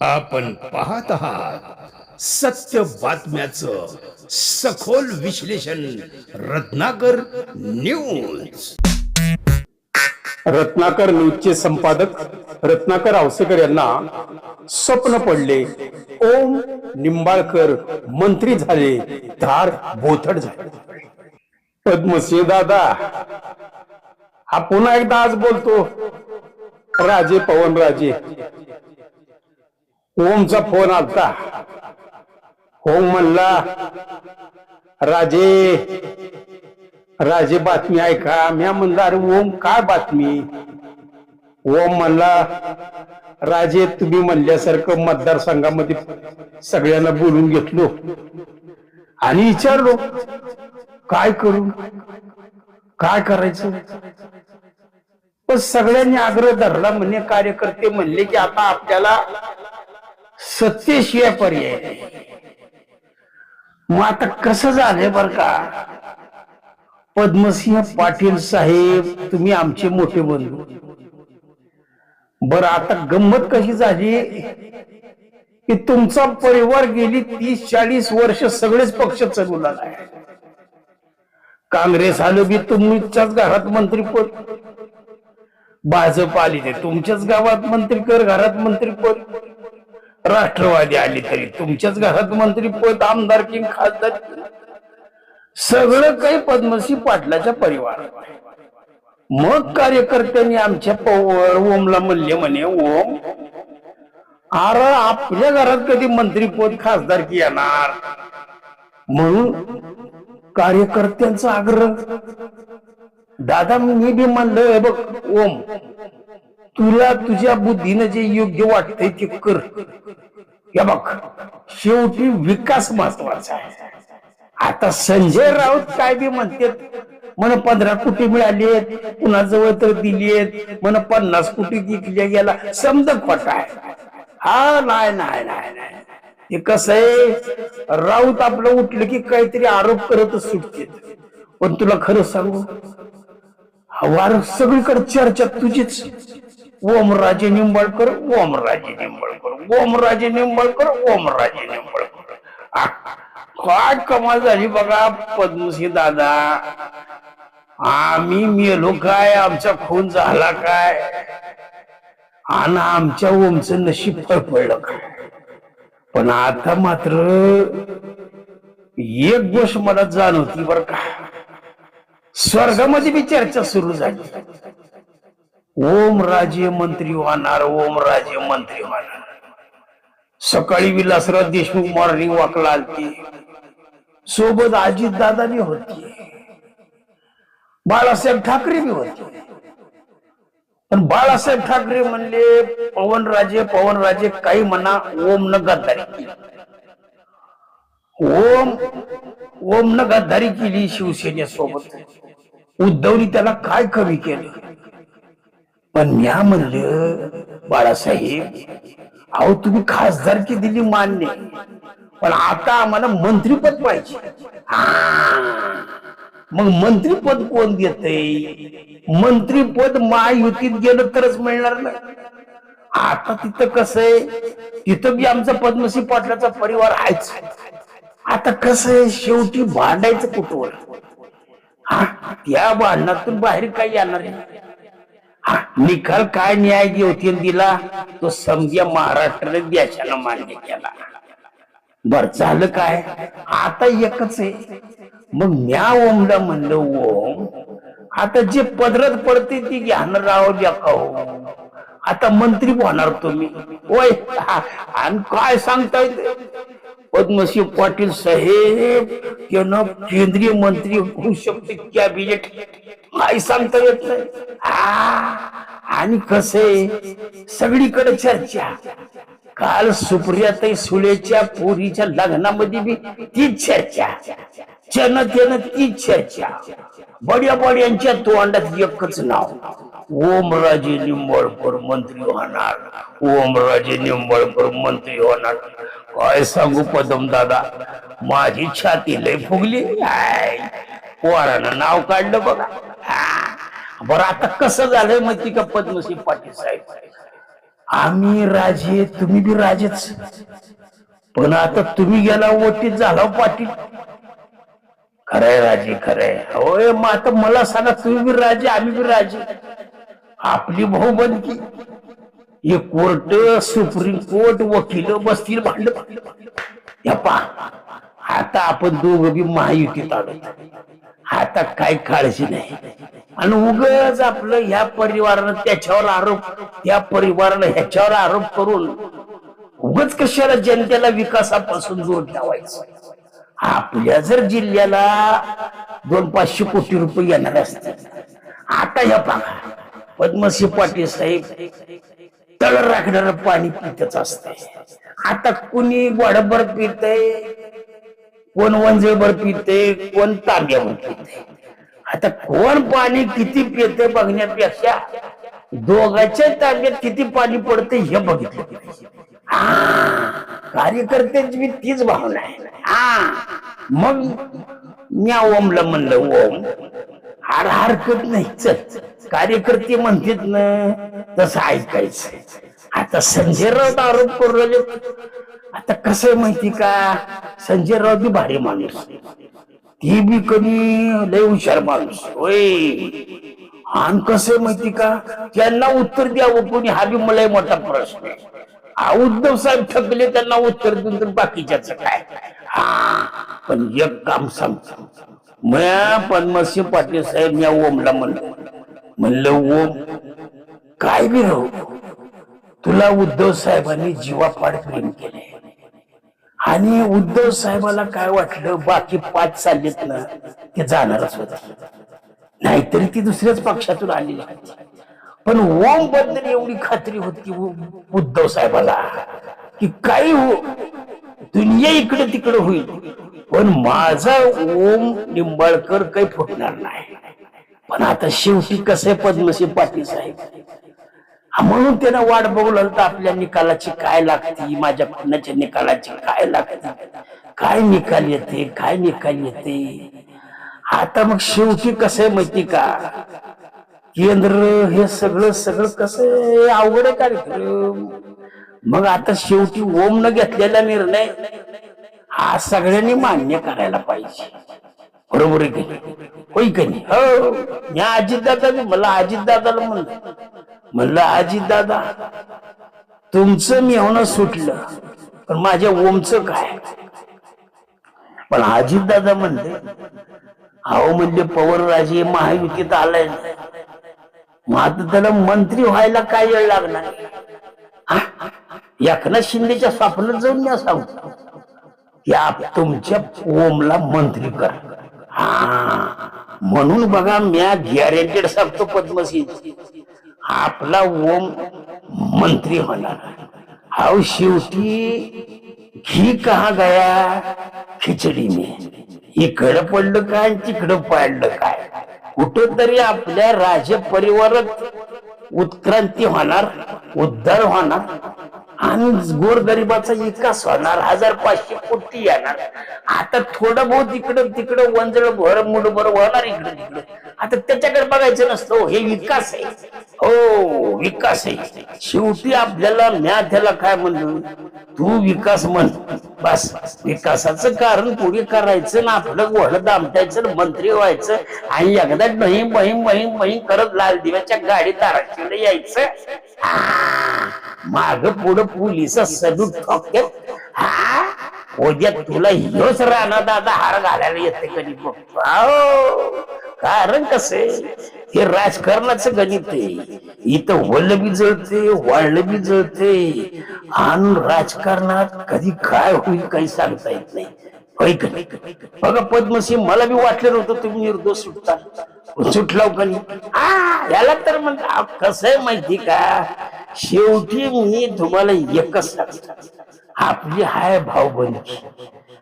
आपण पाहत आहात सत्य बातम्याचं सखोल विश्लेषण रत्नाकर न्यूज. रत्नाकर न्यूजचे संपादक रत्नाकर आवसेकर यांना स्वप्न पडले. ओम निंबाळकर मंत्री झाले, धार बोथट झाले. पद्मश्री दादा हा पुन्हा एकदा आज बोलतो. राजे पवन राजे ओमचा फोन आलता. ओम म्हणला, राजे राजे बातमी ऐका. मी म्हणलं, अरे ओम काय बातमी? ओम म्हणला, राजे तुम्ही म्हणल्यासारखं मतदारसंघामध्ये सगळ्यांना बोलून घेतलो आणि विचारलो काय करू, काय करायचं. पण सगळ्यांनी आग्रह धरला. म्हणजे कार्यकर्ते म्हणले की आता आपल्याला सत्तेशिवाय पर्याय नाही. मग आता कसं झालंय बर का, पद्मसिंह पाटील साहेब तुम्ही आमचे मोठे बंधू. बरं आता गंमत कशी झाली की तुमचा परिवार गेली 30-40 वर्ष सगळेच पक्ष चालवला आहे. काँग्रेस आलं बी तुमच्याच घरात मंत्रीपद, भाजप आली ते तुमच्याच गावात मंत्रीकर घरात मंत्रीपद, राष्ट्रवादी आली तरी तुमच्याच घरात मंत्रीपद, आमदारकी खासदार सगळं काही पद्मसिंह पाटलाच्या परिवारात. मग कार्यकर्त्यांनी आमच्या ओमला म्हणले, म्हणे ओम अरे आपल्या घरात कधी मंत्रीपद खासदारकी येणार. म्हणून कार्यकर्त्यांचा आग्रह. दादा मी बी म्हणलं, बघ ओम तुला तुझ्या बुद्धीनं जे योग्य वाटतंय ते कर. या बघ शेवटी विकास महत्वाचा आहे. आता संजय राऊत काय बी म्हणते, म्हण 15 कोटी मिळाले, पुन्हा जवळ तर दिलीत, म्हण 50 कोटी जिंकल्या गेला. समजत पट आहे. हा नाही नाही नाही नाही हे कसं आहे, राऊत आपलं उठलं की काहीतरी आरोप करतच सुटते. पण तुला खरं सांगू, वार सगळीकडे चर्चा तुझीच. ओमराजे निंबाळकर, ओमराजे निंबाळकर, ओमराजे निंबाळकर, ओमराजे निंबाळकर. काय कमाल झाली बघा पद्मसिंह दादा. आम्ही मेलो काय, आमचा खून झाला काय, आणि आमच्या ओमचं नशीब फळफळलं काय. पण आता मात्र एक गोष्ट मला जाणवती बर का, स्वर्गामध्ये बी चर्चा सुरू झाली. ओमराजे मंत्री होणार, ओमराजे मंत्री होणार. सकाळी विलासराव देशमुख मॉर्निंग वॉकला आलती, सोबत अजित दादा बी होती, बाळासाहेब ठाकरे बी होते. पण बाळासाहेब ठाकरे म्हणले पवनराजे पवनराजे काही म्हणा, ओम न गद्दारी केली. ओम न गद्दारी केली शिवसेनेसोबत. उद्धवनी त्याला काय कमी केलं. पण म्या म्हणलं, बाळासाहेब अहो तुम्ही खासदारकी दिली मान्य, पण आता आम्हाला मंत्रीपद पाहिजे. मग मंत्रीपद कोण देतंय? मंत्रीपद महायुतीत गेलं तरच मिळणार नाही. आता तिथं कसं आहे, तिथं बी आमचा पद्मसिंह पाटलाचा परिवार आहेच. आता कसं आहे, शेवटी भांडायचं कुठवर. त्या भांडणातून बाहेर काय येणार आहे. निकाल काय न्याय देवते दिला तो समजा महाराष्ट्राने देशानं मान्य केला. बर झालं काय, आता एकच आहे. मग म्या ओमला म्हणलं, ओम आता जे पदरात पडते ती घ्यान राव द्या का हो. आता मंत्री होणार तुम्ही होय. आणि काय सांगताय पद्मसिंह पाटील साहेब त्यानं केंद्रीय मंत्री होऊ शकते, कॅबिनेट काय सांगता येत नाही. आणि कसे सगळीकडे चर्चा. काल सुप्रियाताई सुळेच्या पोरीच्या लग्नामध्ये बी तीच चर्चा, जनतेनं तीच चर्चा. बड्या बड्यांच्या तोंडात एकच नाव, ओमराजे निंबाळकर मंत्री होणार, ओमराजे निंबाळकर मंत्री होणार. काय सांगू पदम दादा, माझी छाती लय फुगली. पोरानं नाव काढलं बघा. बरं आता कसं झालंय माहिती का पद्मसिंह पाटील साहेब, आम्ही राजे, तुम्ही बी राजेच, पण आता तुम्ही गेला ओटीत झाला पाटील. खरंय राजे, खरंय. होय, मग आता मला सांगा, तुम्ही बी राजे आम्ही बी राजे, आपली भाऊबंदी. हे कोर्ट, सुप्रीम कोर्ट, वकील बसतील भांडत. या पहा, आता आपण दोघं बी महायुतीत आलो, आता काय काळजी नाही. आणि उगाच आपलं ह्या परिवारानं त्याच्यावर आरोप, त्या परिवारानं ह्याच्यावर आरोप करून उगाच कशाला जनतेला विकासापासून दूर ठेवायचं. आपल्या जर जिल्ह्याला 200-500 कोटी रुपये येणार असतील, आता ह्या बघा पद्मसिंह पाटील साहेब तळ राखणार पाणी पितच असते. आता कुणी गोडभर पितय, कोण वंजेभर पिते, कोण तांब्यावर पिते. आता कोण पाणी किती पिते बघण्यापेक्षा दोघांच्या तांब्यात किती पाणी पडते हे बघितलं पाहिजे. कार्यकर्त्यांची मी तीच भावना आहे. मग म्या ओमला म्हणलं, ओम हरकत नाही, चल कार्यकर्ते म्हणतात ना तसं ऐकायचं. आता संजय राऊत आरोप करू राहिले. आता कसं आहे माहिती का, संजय राऊत बी भारी माणूस, ती बी कधी लय हुशार माणूस होय. आणि कसं माहिती का, त्यांना उत्तर द्यावं कोणी, हा बी मला मोठा प्रश्न आहे. उद्धव साहेब ठकले, त्यांना उत्तर देऊन तर बाकीच्याच काय. पण एक काम सांगतो, म्या पद्मसिंह पाटील साहेब या ओमला म्हणलं ओम काय बी राहू, तुला उद्धव साहेबांनी जीवापाड प्रेम केले. आणि उद्धव साहेबाला काय वाटलं, बाकी 5 चाललेत ना ते जाणारच होते, नाहीतरी ती दुसऱ्याच पक्षातून आलेली. पण ओम बद्दल एवढी खात्री होती उद्धव साहेबाला की काही हो, दुनिया इकडे तिकडे होईल, पण माझा ओम निंबाळकर काही फुटणार नाही. पण आता शेवटी कसं आहे पद्मसिंह पाटील साहेब, म्हणून त्यानं वाट बघू लागलं आपल्या निकालाची काय लागती, माझ्या खुनाच्या निकालाची काय लागते, काय निकाल येते, काय निकाल येते. आता मग शेवटी कसं आहे माहिती का, केंद्र हे सगळं कसं अवघड आहे कार्यक्रम. मग आता शेवटी ओमनं घेतलेला निर्णय हा सगळ्यांनी मान्य करायला पाहिजे, बरोबर आहे की होय की नाही. हो, मी अजितदादा, मला अजितदादाला म्हणलं अजितदादा तुमचं मेहणं सुटलं, पण माझ्या ओमचं काय. पण अजितदादा म्हणले, अहो म्हणजे पवारराजे महायुतीत आलाय, मग आता त्याला मंत्री व्हायला काय वेळ लागणार. एकनाथ शिंदेच्या स्वप्नात जाऊन मी सांगतो की तुमच्या ओमला मंत्री कर. म्हणून बघा म्या गॅरेंटेड सांगतो पद्मसिंह, आपला ओम मंत्री होणार. हाव शेवटी घी कहा गया खिचडी में, इकडं पडलं काय तिकडं पाडलं काय, कुठं तरी आपल्या राज परिवारात उत्क्रांती होणार, उद्धार होणार आणि गोरगरिबाचा विकास होणार, 1500 कोटी येणार. आता थोडं बहुत इकडं तिकडं वंजळ भर मुडभर होणार इकडं तिकडं. आता त्याच्याकडे बघायचं नसतं, हे विकास आहे. हो विकास आहे. शेवटी आपल्याला म्या त्याला काय म्हणलं, तू विकास म्हण बस, विकासाचं कारण पुढे करायचं ना, आपलं घोडं दामटायचं, मंत्री व्हायचं आणि एकदा बहीण बहीण बहीण बहीण करत लाल दिव्याच्या गाडी ताराशीला यायचं. माग पुढं पोलिस सलूट ठोकतात. उद्या तुला ह्योच राणा दादा हार घालायला येते कधी बघतो. कारण कसे हे राजकारणाचं गणित आहे, इथं वल्ल बी जळते वाळलं बी जळते आणि राजकारणात कधी काय होईल काही सांगता येत नाही. बघा पद्मसिंह, मला बी वाटलं नव्हतं तुम्ही निर्दोष सुटता, सुटलाव का नाही. याला तर म्हणतात कसं आहे माहिती का, शेवटी मी तुम्हाला एकच सांगतो, आपली हाय भाऊबंदी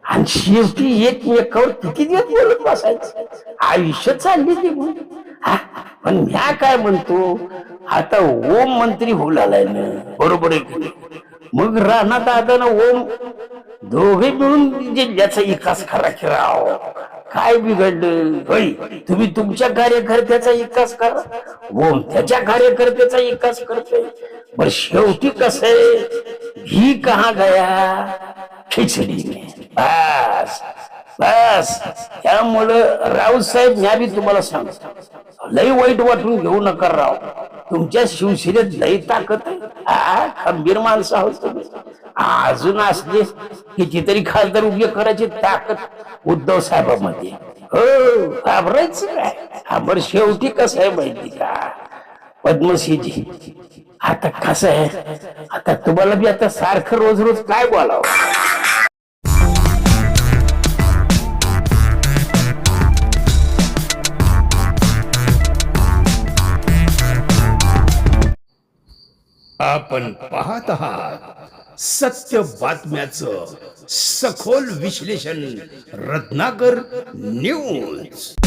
आणि शेवटी एकमेकावर किती दिवस बोलत बसायचं, आयुष्य चालली ती. पण ह्या काय म्हणतो, आता ओम मंत्री होऊ आलाय ना, बरोबर आहे की. मग राणा दादा ना ओम दोघे मिळून जिल्ह्याचा विकास करा की राव, काय बिघडलं होय? तुम्ही तुमच्या कार्यकर्त्याचा विकास करा, ओम त्याच्या कार्यकर्त्याचा विकास करते. बर शेवटी कसं आहे, ही कहा गया खिचडी में. बस बस. त्यामुळं राऊत साहेब, मी बी तुम्हाला सांगतो, लई वाईट वाटून घेऊ नका राव. तुमच्या शिवसेनेत लई ताकद आहे. खंबीर माणसं आहोत तुम्ही. अजून असले कितीतरी खासदार उभे करायची ताकद उद्धव साहेबांमध्ये. हो, घाबरायचं काय. बरं शेवटी कसं आहे माहिती का पद्मश्रीजी, आता कसं आहे, आता तुम्हाला बी आता सारखं रोज रोज काय बोलावं. आपण पाहत आहात सत्य बातम्याचं सखोल विश्लेषण रत्नाकर न्यूज.